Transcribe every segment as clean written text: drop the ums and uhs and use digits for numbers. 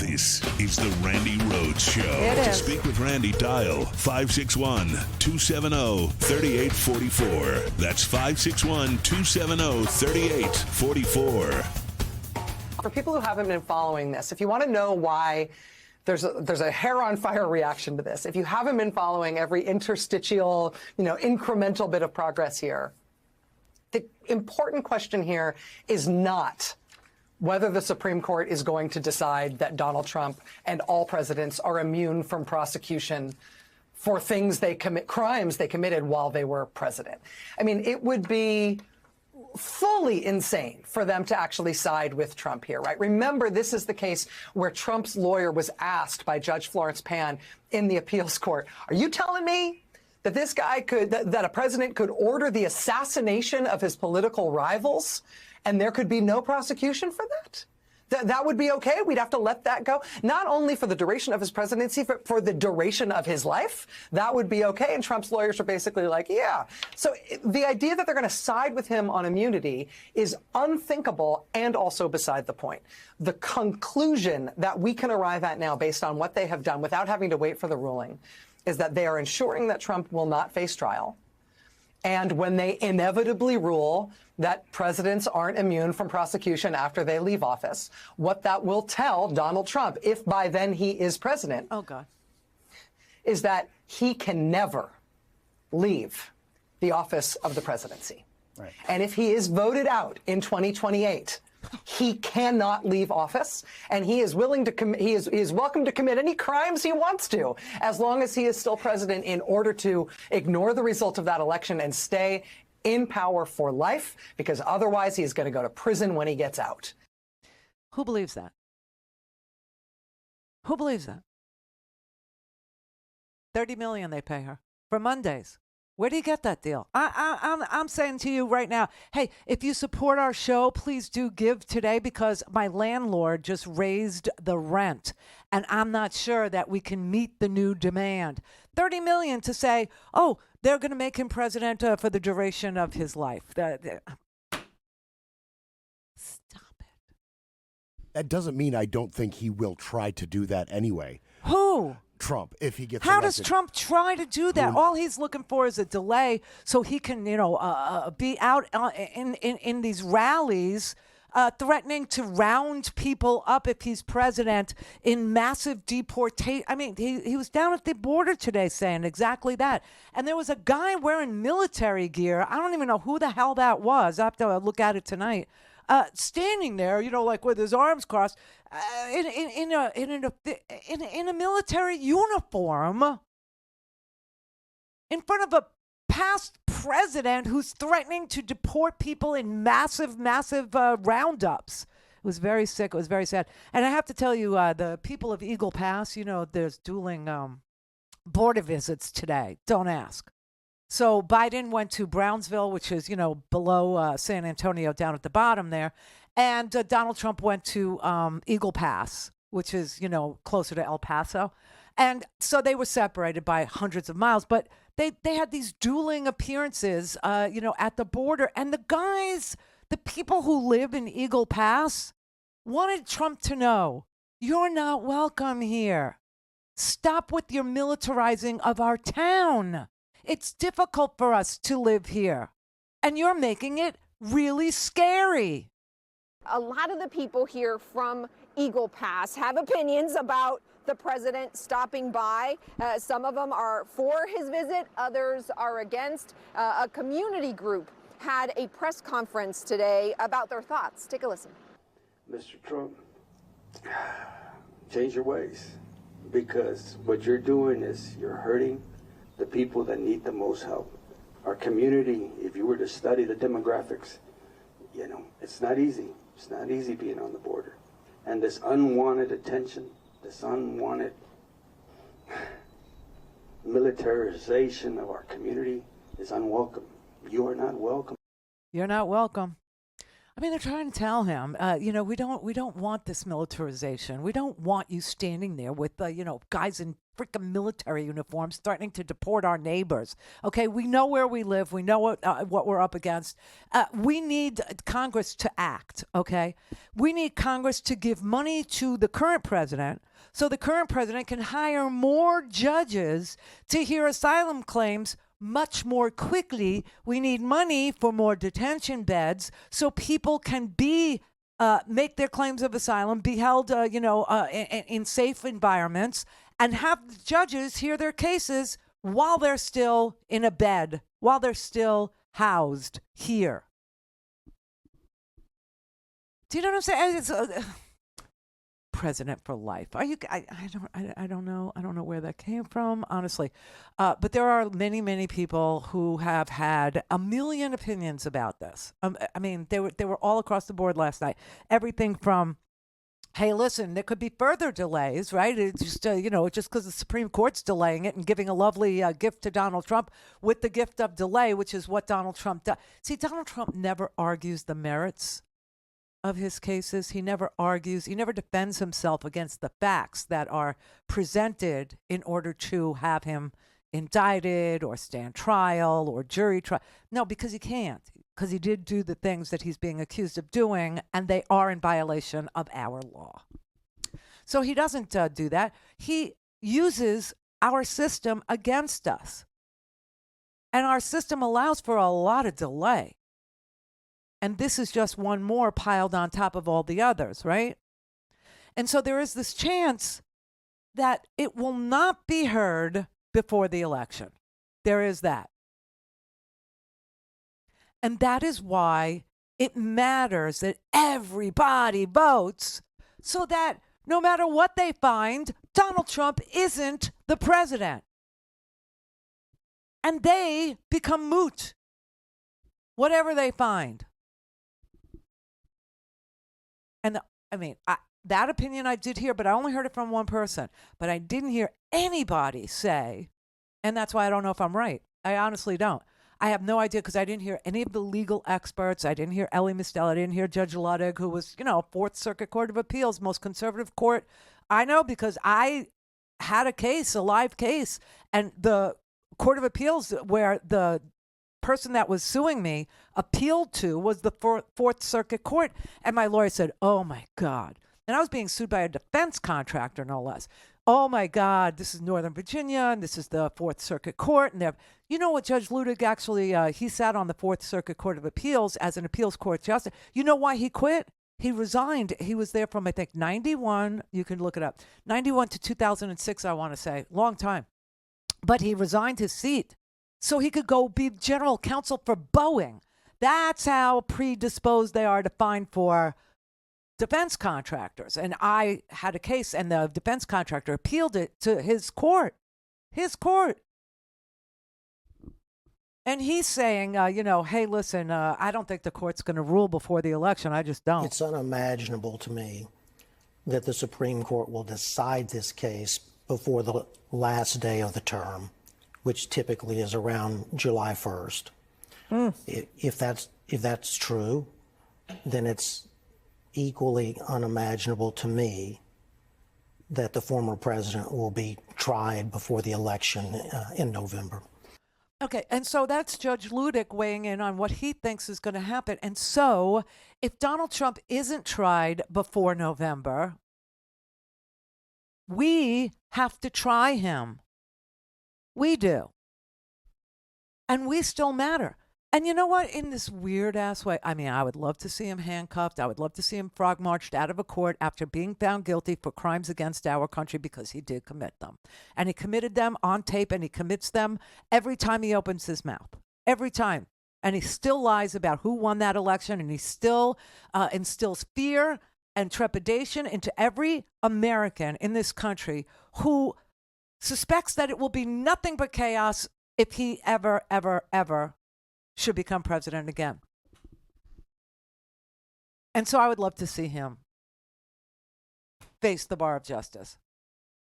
This is the Randi Rhodes Show. To speak with Randi, dial 561-270-3844. That's 561-270-3844. For people who haven't been following this, if you want to know why there's a hair on fire reaction to this, if you haven't been following every interstitial, incremental bit of progress here, the important question here is not whether the Supreme Court is going to decide that Donald Trump and all presidents are immune from prosecution for things crimes they committed while they were president. I mean, it would be fully insane for them to actually side with Trump here, right? Remember, this is the case where Trump's lawyer was asked by Judge Florence Pan in the appeals court, are you telling me that this guy that a president could order the assassination of his political rivals and there could be no prosecution for that? That would be okay? We'd have to let that go? Not only for the duration of his presidency, but for the duration of his life? That would be okay? And Trump's lawyers are basically like, yeah. So the idea that they're going to side with him on immunity is unthinkable and also beside the point. The conclusion that we can arrive at now based on what they have done without having to wait for the ruling is that they are ensuring that Trump will not face trial. And when they inevitably rule that presidents aren't immune from prosecution after they leave office, what that will tell Donald Trump, if by then he is president, is that he can never leave the office of the presidency. Right. And if he is voted out in 2028, he cannot leave office, and he is willing to he is welcome to commit any crimes he wants to, as long as he is still president, in order to ignore the result of that election and stay in power for life, because otherwise he is going to go to prison when he gets out. Who believes that? Who believes that? $30 million they pay her for Mondays. Where do you get that deal? I'm saying to you right now, hey, if you support our show, please do give today, because my landlord just raised the rent, and I'm not sure that we can meet the new demand. $30 million to say, oh, they're going to make him president for the duration of his life. Stop it. That doesn't mean I don't think he will try to do that anyway. Who? Trump, if he gets How elected. does Trump try to do that? All he's looking for is a delay so he can, be out in these rallies threatening to round people up if he's president in massive deportation. I mean, he was down at the border today saying exactly that. And there was a guy wearing military gear. I don't even know who the hell that was. I have to look at it tonight. Standing there, like with his arms crossed, in a military uniform, in front of a past president who's threatening to deport people in massive roundups. It was very sick. It was very sad. And I have to tell you, the people of Eagle Pass, there's dueling border visits today. Don't ask. So Biden went to Brownsville, which is, below San Antonio, down at the bottom there. And Donald Trump went to Eagle Pass, which is, closer to El Paso. And so they were separated by hundreds of miles. But they had these dueling appearances, at the border. And the people who live in Eagle Pass wanted Trump to know, you're not welcome here. Stop with your militarizing of our town. It's difficult for us to live here, and you're making it really scary. A lot of the people here from Eagle Pass have opinions about the president stopping by. Some of them are for his visit, others are against. A community group had a press conference today about their thoughts. Take a listen. Mr. Trump, change your ways, because what you're doing is you're hurting the people that need the most help. Our community, if you were to study the demographics, it's not easy. It's not easy being on the border. And this unwanted attention, this unwanted militarization of our community is unwelcome. You are not welcome. You're not welcome. I mean, they're trying to tell him, we don't want this militarization. We don't want you standing there with, guys in freaking military uniforms threatening to deport our neighbors. Okay, we know where we live. We know what we're up against. We need Congress to act. Okay, we need Congress to give money to the current president so the current president can hire more judges to hear asylum claims much more quickly. We need money for more detention beds so people can make their claims of asylum, be held, in safe environments, and have the judges hear their cases while they're still in a bed, while they're still housed here. Do you know what I'm saying? It's, president for life. Are you? I don't know. I don't know where that came from, honestly. But there are many people who have had a million opinions about this. I mean, they were all across the board last night. Everything from, hey, listen, there could be further delays, right? It's just just because the Supreme Court's delaying it and giving a lovely gift to Donald Trump with the gift of delay, which is what Donald Trump does. See, Donald Trump never argues the merits of his cases. He never argues. He never defends himself against the facts that are presented in order to have him indicted or stand trial or jury trial. No, because he can't, because he did do the things that he's being accused of doing, and they are in violation of our law. So he doesn't do that. He uses our system against us. And our system allows for a lot of delay. And this is just one more piled on top of all the others, right? And so there is this chance that it will not be heard before the election. There is that. And that is why it matters that everybody votes so that no matter what they find, Donald Trump isn't the president. And they become moot, whatever they find. And that opinion I did hear, but I only heard it from one person. But I didn't hear anybody say, and that's why I don't know if I'm right. I honestly don't. I have no idea because I didn't hear any of the legal experts. I didn't hear Ellie Mistel. I didn't hear Judge Ludwig, who was, Fourth Circuit Court of Appeals, most conservative court. I know because I had a live case, and the Court of Appeals where the person that was suing me appealed to was the Fourth Circuit Court. And my lawyer said, oh, my God. And I was being sued by a defense contractor, no less. Oh, my God, this is Northern Virginia, and this is the Fourth Circuit Court. And you know what, Judge Ludwig actually, he sat on the Fourth Circuit Court of Appeals as an appeals court justice. You know why he quit? He resigned. He was there from, I think, 91. You can look it up. 91 to 2006, I want to say. Long time. But he resigned his seat so he could go be general counsel for Boeing. That's how predisposed they are to fine for defense contractors. And I had a case, and the defense contractor appealed it to his court. And he's saying, hey, listen, I don't think the court's going to rule before the election. I just don't. It's unimaginable to me that the Supreme Court will decide this case before the last day of the term, which typically is around July 1st. If that's true, then it's equally unimaginable to me that the former president will be tried before the election in November. Okay, and so that's Judge Ludwig weighing in on what he thinks is going to happen. And so if Donald Trump isn't tried before November, we have to try him. We do. And we still matter. And you know what? In this weird-ass way, I would love to see him handcuffed. I would love to see him frog-marched out of a court after being found guilty for crimes against our country, because he did commit them. And he committed them on tape, and he commits them every time he opens his mouth. Every time. And he still lies about who won that election, and he still instills fear and trepidation into every American in this country who suspects that it will be nothing but chaos if he ever should become president again. And so I would love to see him face the bar of justice.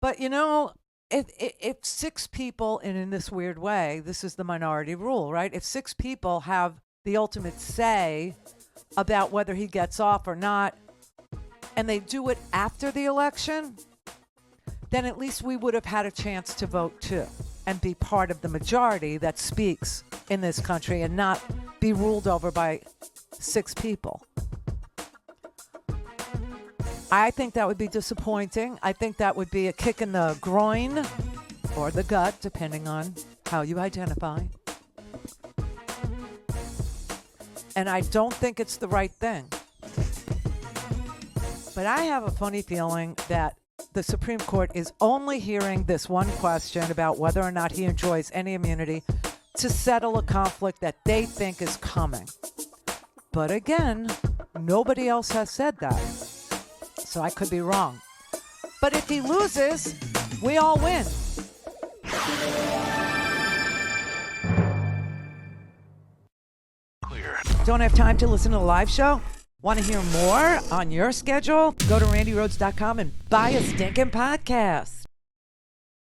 But, if six people, and in this weird way, this is the minority rule, right? If six people have the ultimate say about whether he gets off or not, and they do it after the election, then at least we would have had a chance to vote too and be part of the majority that speaks in this country and not be ruled over by 6 people. I think that would be disappointing. I think that would be a kick in the groin or the gut, depending on how you identify. And I don't think it's the right thing. But I have a funny feeling that the Supreme Court is only hearing this one question about whether or not he enjoys any immunity to settle a conflict that they think is coming. But again, nobody else has said that. So I could be wrong. But if he loses, we all win. Clear. Don't have time to listen to the live show? Want to hear more on your schedule? Go to randyrhodes.com and buy a stinking podcast.